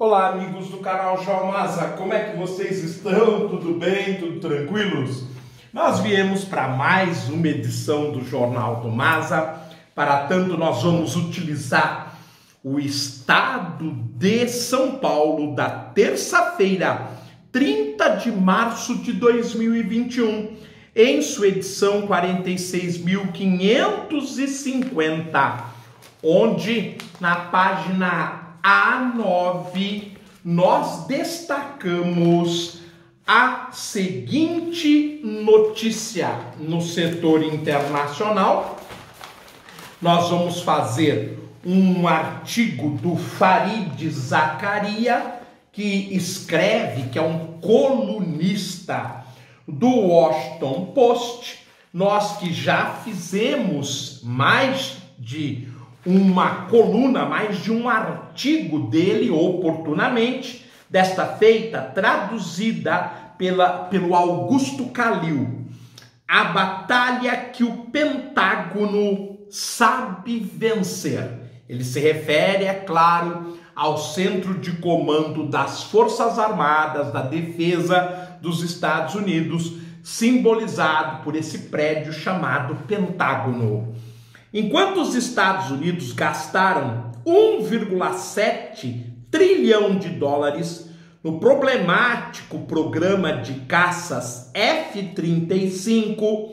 Olá, amigos do canal Jalmaza, como é que vocês estão? Tudo bem? Tudo tranquilos? Nós viemos para mais uma edição do Jornal do Maza. Para tanto, nós vamos utilizar o estado de São Paulo da terça-feira, 30 de março de 2021, em sua edição 46.550, onde na página A9 nós destacamos a seguinte notícia no setor internacional. Nós vamos fazer um artigo do Farid Zakaria, que escreve, que é um colunista do Washington Post. Nós que já fizemos mais de uma coluna, mais de um artigo dele oportunamente, desta feita traduzida pelo Augusto Calil. A batalha que o Pentágono sabe vencer. Ele se refere, é claro, ao Centro de Comando das Forças Armadas da Defesa dos Estados Unidos, simbolizado por esse prédio chamado Pentágono. Enquanto os Estados Unidos gastaram 1,7 trilhão de dólares no problemático programa de caças F-35,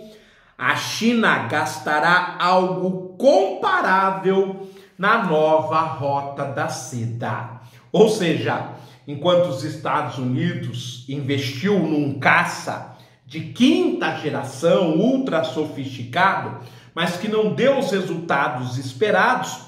a China gastará algo comparável na nova Rota da Seda. Ou seja, enquanto os Estados Unidos investiu num caça de quinta geração, ultra sofisticado, mas que não deu os resultados esperados,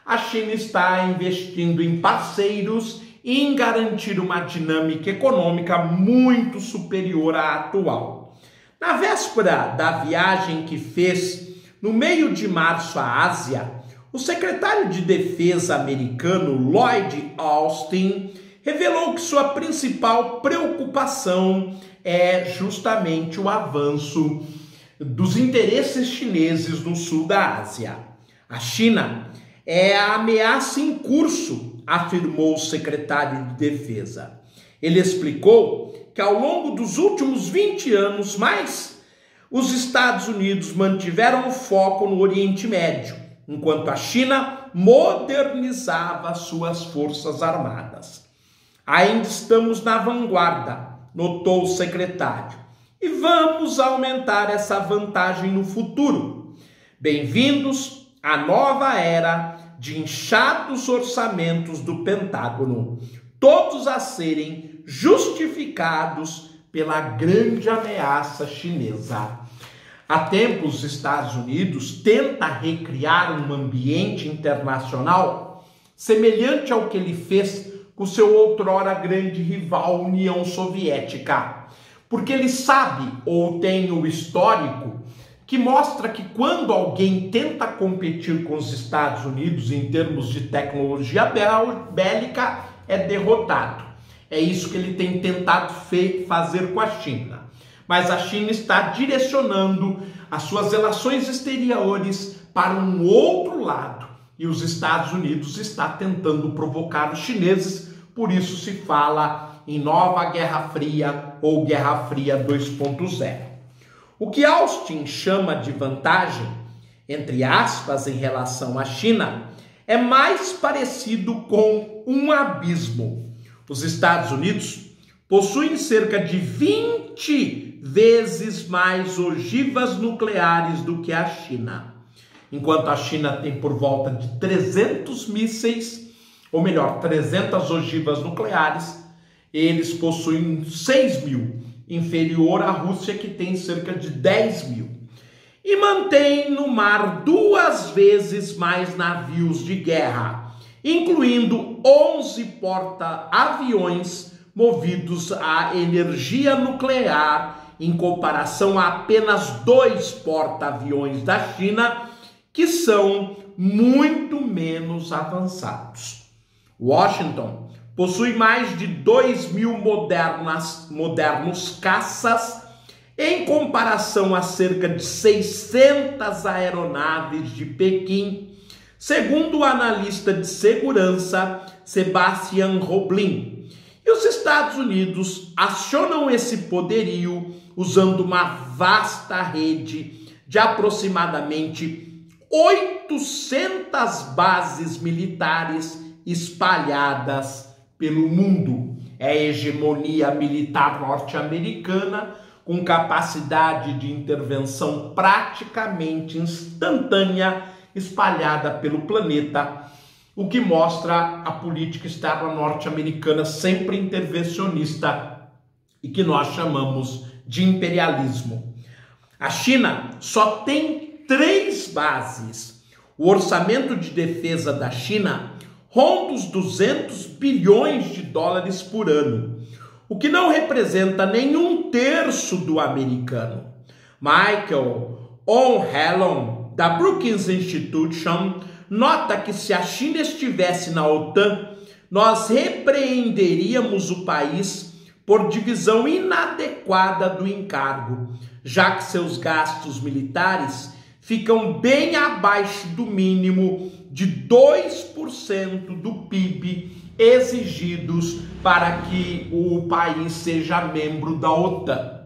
a China está investindo em parceiros e em garantir uma dinâmica econômica muito superior à atual. Na véspera da viagem que fez no meio de março à Ásia, o secretário de Defesa americano Lloyd Austin revelou que sua principal preocupação é justamente o avanço dos interesses chineses no sul da Ásia. A China é a ameaça em curso, afirmou o secretário de Defesa. Ele explicou que ao longo dos últimos 20 anos os Estados Unidos mantiveram o foco no Oriente Médio, enquanto a China modernizava suas forças armadas. Ainda estamos na vanguarda, notou o secretário, e vamos aumentar essa vantagem no futuro. Bem-vindos à nova era de inchados orçamentos do Pentágono, todos a serem justificados pela grande ameaça chinesa. Há tempos, os Estados Unidos tenta recriar um ambiente internacional semelhante ao que ele fez com seu outrora grande rival, União Soviética. Porque ele sabe, ou tem o histórico, que mostra que quando alguém tenta competir com os Estados Unidos em termos de tecnologia bélica, é derrotado. É isso que ele tem tentado fazer com a China. Mas a China está direcionando as suas relações exteriores para um outro lado. E os Estados Unidos está tentando provocar os chineses, por isso se fala em nova Guerra Fria ou Guerra Fria 2.0. O que Austin chama de vantagem, entre aspas, em relação à China, é mais parecido com um abismo. Os Estados Unidos possuem cerca de 20 vezes mais ogivas nucleares do que a China, enquanto a China tem por volta de 300 mísseis, ou melhor, 300 ogivas nucleares. Eles possuem 6 mil, inferior à Rússia, que tem cerca de 10 mil. E mantém no mar 2 vezes mais navios de guerra, incluindo 11 porta-aviões movidos a energia nuclear, em comparação a apenas 2 porta-aviões da China, que são muito menos avançados. Washington possui mais de 2.000 modernos caças, em comparação a cerca de 600 aeronaves de Pequim, segundo o analista de segurança Sebastian Roblin. E os Estados Unidos acionam esse poderio usando uma vasta rede de aproximadamente 800 bases militares espalhadas pelo mundo. É a hegemonia militar norte-americana com capacidade de intervenção praticamente instantânea espalhada pelo planeta, o que mostra a política externa norte-americana sempre intervencionista e que nós chamamos de imperialismo. A China só tem 3 bases. O orçamento de defesa da China ronda os 200 bilhões de dólares por ano, o que não representa nem 1/3 do americano. Michael O'Halloran, da Brookings Institution, nota que se a China estivesse na OTAN, nós repreenderíamos o país por divisão inadequada do encargo, já que seus gastos militares ficam bem abaixo do mínimo de 2% do PIB exigidos para que o país seja membro da OTAN.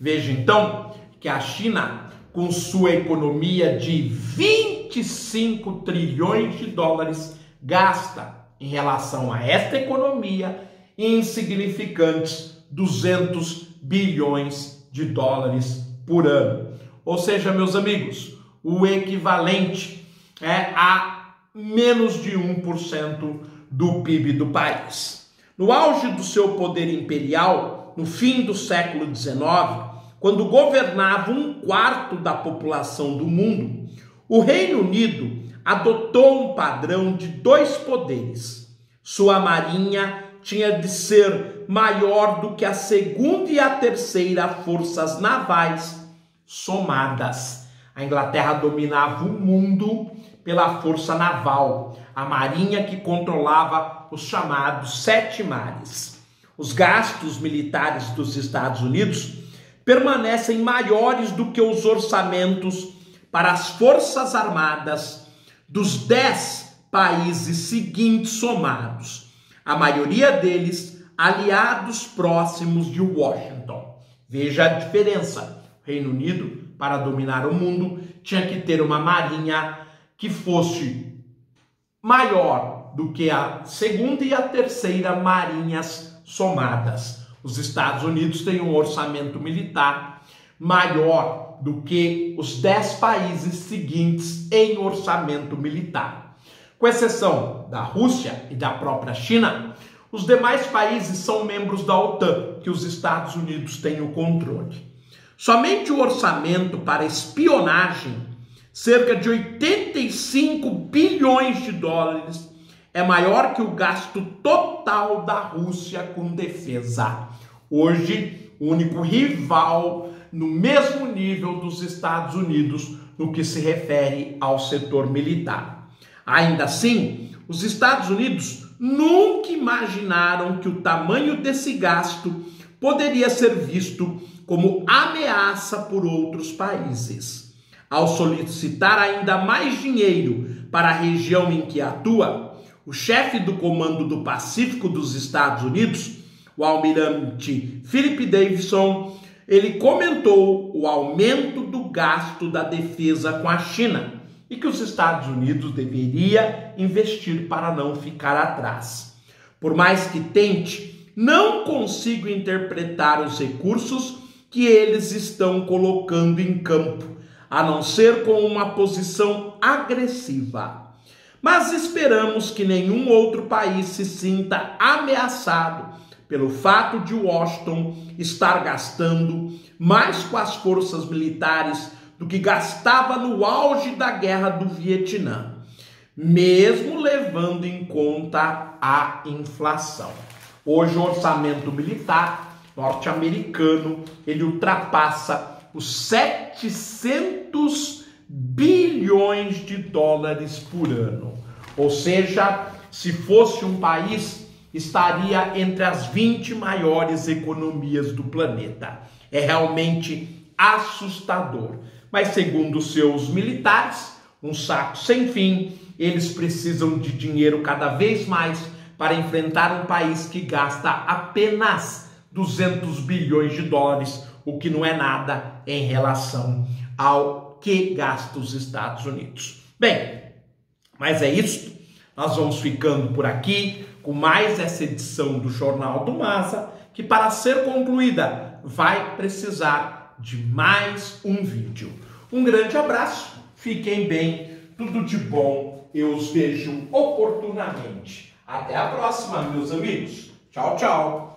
Veja então que a China, com sua economia de 25 trilhões de dólares, gasta em relação a esta economia insignificantes 200 bilhões de dólares por ano. Ou seja, meus amigos, o equivalente é a menos de 1% do PIB do país. No auge do seu poder imperial, no fim do século XIX, quando governava 1/4 da população do mundo, o Reino Unido adotou um padrão de 2 poderes. Sua marinha tinha de ser maior do que a segunda e a terceira forças navais somadas. A Inglaterra dominava o mundo pela força naval, a marinha que controlava os chamados 7 mares. Os gastos militares dos Estados Unidos permanecem maiores do que os orçamentos para as forças armadas dos 10 países seguintes somados, a maioria deles aliados próximos de Washington. Veja a diferença. O Reino Unido, para dominar o mundo, tinha que ter uma marinha que fosse maior do que a segunda e a terceira marinhas somadas. Os Estados Unidos têm um orçamento militar maior do que os 10 países seguintes em orçamento militar. Com exceção da Rússia e da própria China, os demais países são membros da OTAN, que os Estados Unidos têm o controle. Somente o orçamento para espionagem, cerca de 85 bilhões de dólares, é maior que o gasto total da Rússia com defesa. Hoje, o único rival no mesmo nível dos Estados Unidos no que se refere ao setor militar. Ainda assim, os Estados Unidos nunca imaginaram que o tamanho desse gasto poderia ser visto como ameaça por outros países. Ao solicitar ainda mais dinheiro para a região em que atua, o chefe do Comando do Pacífico dos Estados Unidos, o almirante Philip Davidson, ele comentou o aumento do gasto da defesa com a China e que os Estados Unidos deveria investir para não ficar atrás. Por mais que tente, não consigo interpretar os recursos que eles estão colocando em campo, a não ser com uma posição agressiva. Mas esperamos que nenhum outro país se sinta ameaçado pelo fato de Washington estar gastando mais com as forças militares do que gastava no auge da Guerra do Vietnã, mesmo levando em conta a inflação. Hoje o orçamento militar norte-americano, ele ultrapassa os 700 bilhões de dólares por ano. Ou seja, se fosse um país, estaria entre as 20 maiores economias do planeta. É realmente assustador. Mas segundo seus militares, um saco sem fim eles precisam de dinheiro cada vez mais para enfrentar um país que gasta apenas 200 bilhões de dólares, o que não é nada em relação ao que gasta os Estados Unidos. Bem, mas é isso. Nós vamos ficando por aqui com mais essa edição do Jornal do Maza, que para ser concluída vai precisar de mais um vídeo. Um grande abraço, fiquem bem, tudo de bom, eu os vejo oportunamente. Até a próxima, meus amigos. Tchau, tchau.